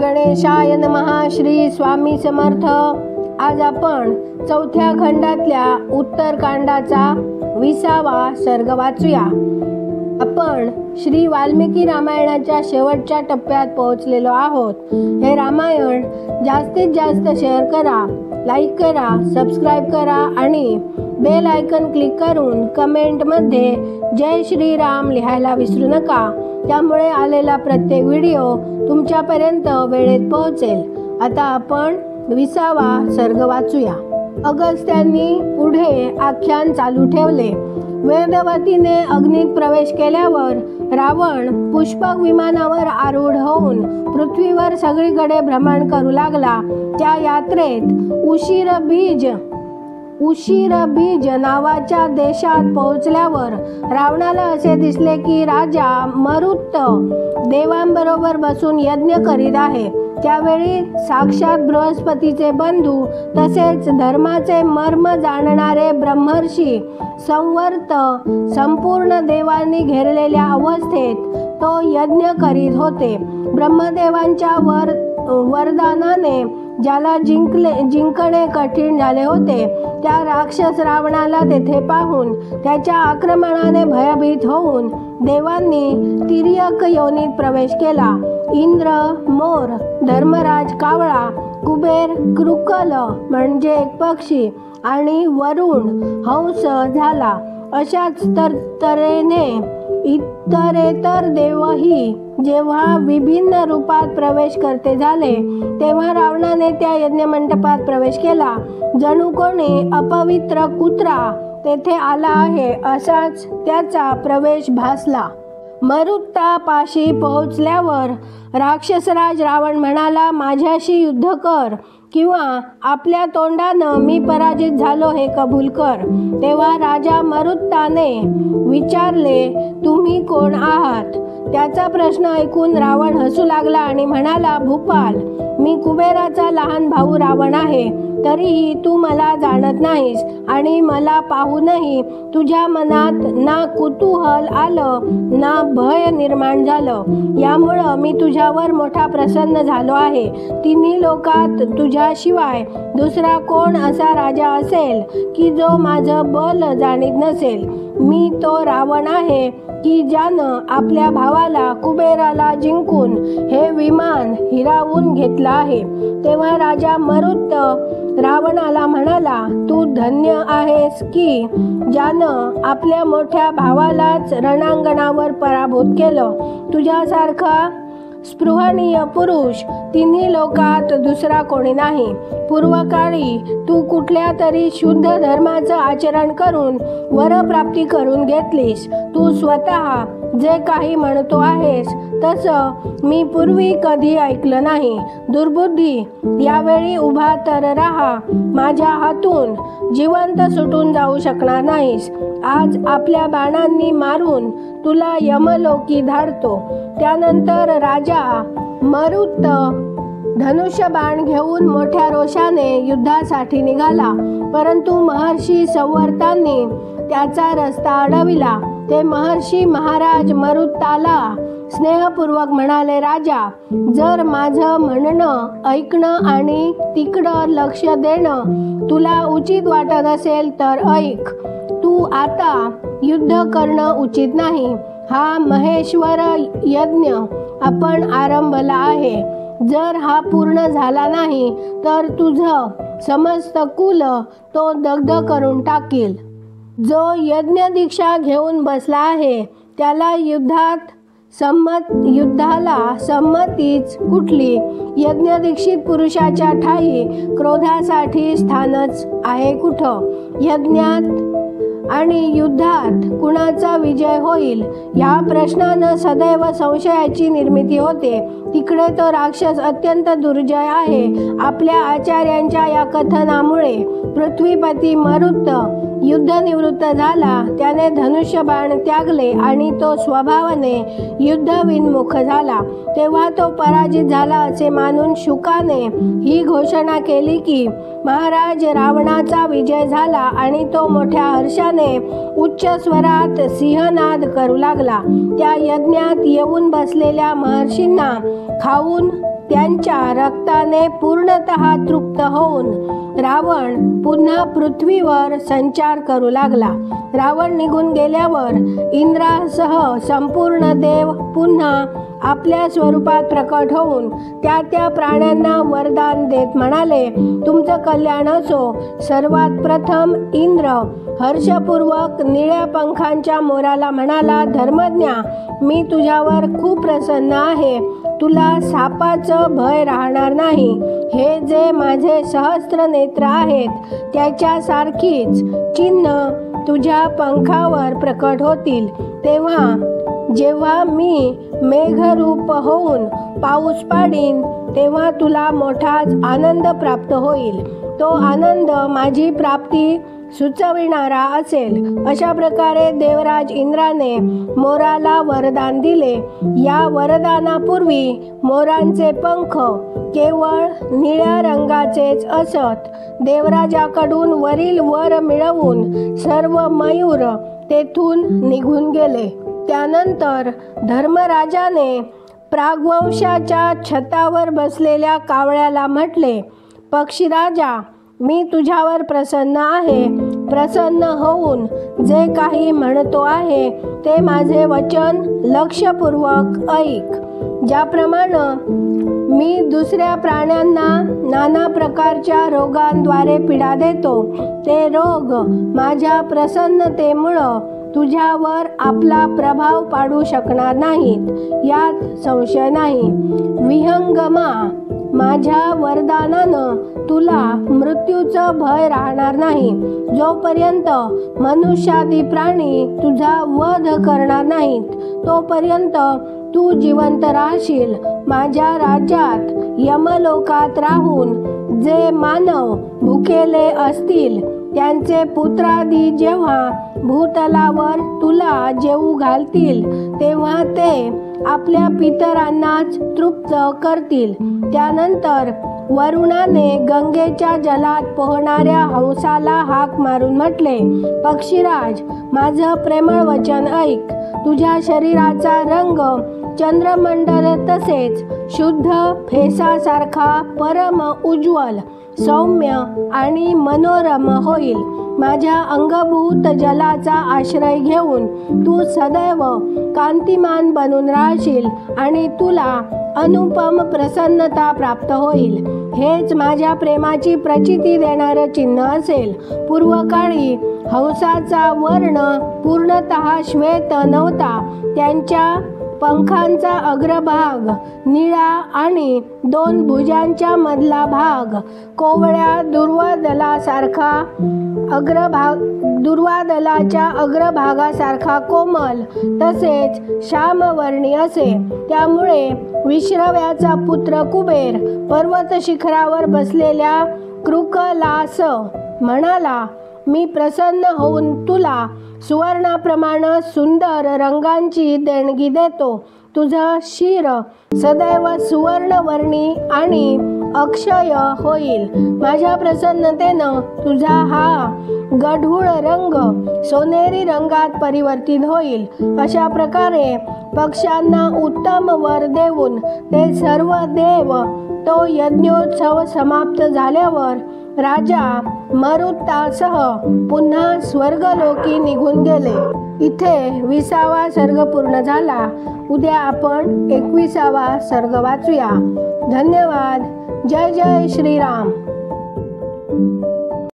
गणेशाय नमः. श्री स्वामी समर्थ. आज आपण चौथ्या खंडातल्या उत्तरकांडाचा 20वा सर्ग वाचूया. आपण श्री वाल्मिकी रामायणाच्या शेवटच्या टप्प्यात पोहोचलेलो आहोत. हे रामायण जास्तीत जास्त शेअर करा, लाईक करा, सबस्क्राईब करा आणि बेल आयकन क्लिक करून कमेंटमध्ये जय श्रीराम लिहायला विसरू नका. त्यामुळे आलेला प्रत्येक व्हिडिओ तुमच्यापर्यंत वेळेत पोहोचेल. आता आपण 20वा सर्ग वाचूया. अगस्त्यांनी पुढे आख्यान चालू ठेवले. वेदवतीने अग्नीत प्रवेश केल्यावर रावण पुष्पक विमानावर आरूढ होऊन पृथ्वीवर सगळीकडे भ्रमण करू लागला. त्या यात्रेत उशीरबीज नावाच्या देशात पोहोचल्यावर रावणाला असे दिसले की राजा मरुत देवांबरोबर बसून यज्ञ करीत आहे. त्यावेळी साक्षात बृहस्पतीचे बंधू तसेच धर्माचे मर्म जाणणारे ब्रह्मर्षी संवर्त संपूर्ण देवांनी घेरलेल्या अवस्थेत तो यज्ञ करीत होते. ब्रह्मदेवांच्या वरदानाने ज्याला जिंकणे कठीण झाले होते त्या राक्षस रावणाला तेथे पाहून त्याच्या आक्रमणाने भयभीत होऊन देवांनी तिर्यक योनीत प्रवेश केला. इंद्र मोर, धर्मराज कावळा, कुबेर कृकल म्हणजे एक पक्षी आणि वरुण हंस झाला. अशाच तऱ्हेने इतरेतर देवही जेव्हा विभिन्न रूपात प्रवेश करते झाले तेव्हा रावणाने त्या यज्ञमंडपात प्रवेश केला. जणू कोणी अपवित्र कुत्रा तेथे आला आहे असाच त्याचा प्रवेश भासला. मरुत्तापाशी पोहोचल्यावर राक्षसराज रावण म्हणाला, माझ्याशी युद्ध कर किंवा आपल्या तोंडानं मी पराजित झालो हे कबूल कर. तेव्हा राजा मरुत्ताने विचारले, तुम्ही कोण आहात? त्याचा प्रश्न ऐकून रावण हसू लागला आणि म्हणाला, भूपाल, मी कुबेराचा लहान भाऊ रावण आहे. तरीही तू मला जाणत नाहीस आणि मला पाहूनही तुझ्या मनात ना कुतूहल आलं ना भय निर्माण झालं. यामुळं मी तुझ्यावर मोठा प्रसन्न झालो आहे. तिन्ही लोकात तुझ्याशिवाय दुसरा कोण असा राजा असेल की जो माझं बल जाणीत नसेल? मी तो रावण आहे की ज्यानं आपल्या भावाला कुबेराला जिंकून हे विमान हिरावून घेतलं आहे. तेव्हा राजा मरुत रावणाला म्हणाला, तू धन्य आहेस की ज्यानं आपल्या मोठ्या भावालाच रणांगणावर पराभूत केलं. तुझ्यासारखा स्पृहणीय पुरुष तिन्ही लोकात दुसरा कोणी नाही. पूर्वकाळी तू कुठल्या तरी शुद्ध धर्माचं आचरण करून वरप्राप्ती करून घेतलीस. तू स्वतः जे काही म्हणतो आहेस तसं मी पूर्वी कधी ऐकलं नाही. दुर्बुद्धी, यावेळी उभा तर राहा. माझ्या हातून जिवंत सुटून जाऊ शकणार नाहीस. आज आपल्या बाणांनी मारून तुला यमलोकी धाडतो. त्यानंतर राजा मरुत धनुष्यबाण घेऊन मोठ्या रोषाने युद्धासाठी निघाला. परंतु महर्षी संवर्तांनी त्याचा रस्ता अडविला. ते महर्षी महाराज मरुताला स्नेहपूर्वक म्हणाले, राजा, जर माझं म्हणणं ऐकणं आणि तिकडं लक्ष देणं तुला उचित वाटत असेल तर ऐक. तू आता युद्ध करणं उचित नाही. हा महेश्वर यज्ञ आपण आरंभला आहे. जर हा पूर्ण झाला नाही तर तुझं समस्त कुल तो दग्ध करून टाकील. जो यज्ञ दीक्षा घेऊन बसला आहे त्याला युद्धाला संमतीच कुठली? यज्ञदीक्षित पुरुषाच्या ठाई क्रोधासाठी स्थानच आहे कुठं? यज्ञात आणि युद्धात कुणाचा विजय होईल या प्रश्नानं सदैव संशयाची निर्मिती होते. तिकडे तो राक्षस अत्यंत दुर्जय आहे. आपल्या आचार्यांच्या या कथनामुळे पृथ्वीपती मरुत युद्धनिवृत्त झाला. त्याने धनुष्यबाण त्यागले आणि तो स्वभावाने युद्धविन्मुख झाला. तेव्हा तो पराजित झाला असे मानून शुकाने ही घोषणा केली की महाराज रावणाचा विजय झाला आणि तो मोठ्या हर्षाने उच्च स्वरात सिंहनाद करू लागला. त्या यज्ञात येऊन बसलेल्या महर्षींना खाऊन त्यांच्या रक्ताने पूर्णतः तृप्त होऊन रावण पुन्हा पृथ्वीवर संचार करू लागला. रावण निघून गेल्यावर इंद्रासह संपूर्ण देव पुन्हा आपल्या स्वरूपात प्रकट होऊन त्या प्राण्यांना वरदान देत म्हणाले, तुमचं कल्याण असो. सर्वात प्रथम इंद्र हर्षपूर्वक निळ्या पंखांच्या मोराला म्हणाला, धर्मज्ञा, मी तुझ्यावर खूप प्रसन्न आहे. तुला सापाचं भय राहणार नाही. हे जे माझे सहस्त्र नेत्र आहेत त्याच्यासारखीच चिन्ह तुझ्या पंखावर प्रकट होतील. जेव्हा मी मेघरूप होऊन पाऊस पाडीन तेव्हा तुला मोठाच आनंद प्राप्त होईल. तो आनंद माझी प्राप्ती सुचविणारा असेल. अशा प्रकारे देवराज इंद्राने मोराला वरदान दिले. या वरदानापूर्वी मोरांचे पंख केवळ निळ्या रंगाचेच असत. देवराजाकडून वरील वर मिळवून सर्व मयूर तेथून निघून गेले. त्यानंतर धर्मराजाने प्राग्वंशाच्या छतावर बसलेल्या कावळ्याला म्हटले, पक्षीराजा, मी तुझ्यावर प्रसन्न आहे. प्रसन्न होऊन जे काही म्हणतो आहे ते माझे वचन लक्षपूर्वक ऐक. ज्याप्रमाणे मी दुसऱ्या प्राण्यांना नाना प्रकारच्या रोगांद्वारे पीडा देतो, ते रोग माझ्या प्रसन्नतेमुळं तुझ्यावर आपला प्रभाव पाडू शकणार नाहीत, यात संशय नाही. विहंगमा, माझ्या वरदानानं तुला मृत्यूचं भय राहणार नाही. जोपर्यंत मनुष्यादी प्राणी तुझा वध करणार नाहीत तोपर्यंत तू जिवंत राहशील. माझ्या राज्यात यमलोकात राहून जे मानव भुकेले असतील त्यांचे पुत्रादी जेव्हा भूतलावर तुला जेवू घालतील तेव्हा ते आपल्या पितरांनाच तृप्त करतील. त्यानंतर वरुणाने गंगेच्या जलात पोहणाऱ्या हंसाला हाक मारून म्हटले, पक्षीराज, माझं प्रेमळ वचन ऐक. तुझ्या शरीराचा रंग चंद्रमंडल तसेच शुद्ध फेसासारखा परम उज्ज्वल, सौम्य आणि मनोरम होईल. माझ्या अंगभूत जलाचा आश्रय घेऊन तू सदैव कांतिमान बनून राहशील आणि तुला अनुपम प्रसन्नता प्राप्त होईल. हेच माझ्या प्रेमाची प्रचिती देणारं चिन्ह असेल. पूर्वकाळी हंसाचा वर्ण पूर्णतः श्वेत नव्हता. त्यांच्या पंखांचा अग्रभाग निळा आणि दोन भुजांच्या मधला भाग कोवळ्या दुर्वादलाच्या अग्रभागासारखा कोमल तसेच श्यामवर्णी असे. त्यामुळे विश्रव्याचा पुत्र कुबेर पर्वत शिखरावर बसलेल्या कृकलास म्हणाला, मी प्रसन्न होऊन तुला सुवर्णाप्रमाणे सुंदर रंगांची देणगी देतो. तुझं शिर सदैव सुवर्णवर्णी आणि अक्षय होईल. माझ्या प्रसन्नतेनं तुझा हा गढूळ रंग सोनेरी रंगात परिवर्तित होईल. अशा प्रकारे पक्ष्यांना उत्तम वर देऊन ते सर्व देव तो यज्ञोत्सव समाप्त झाल्यावर राजा मरुतासह पुन्हा स्वर्गलोकी निघून गेले. इथे 20वा सर्ग पूर्ण झाला. उद्या आपण 21वा सर्ग वाचूया. धन्यवाद. जय जय श्रीराम.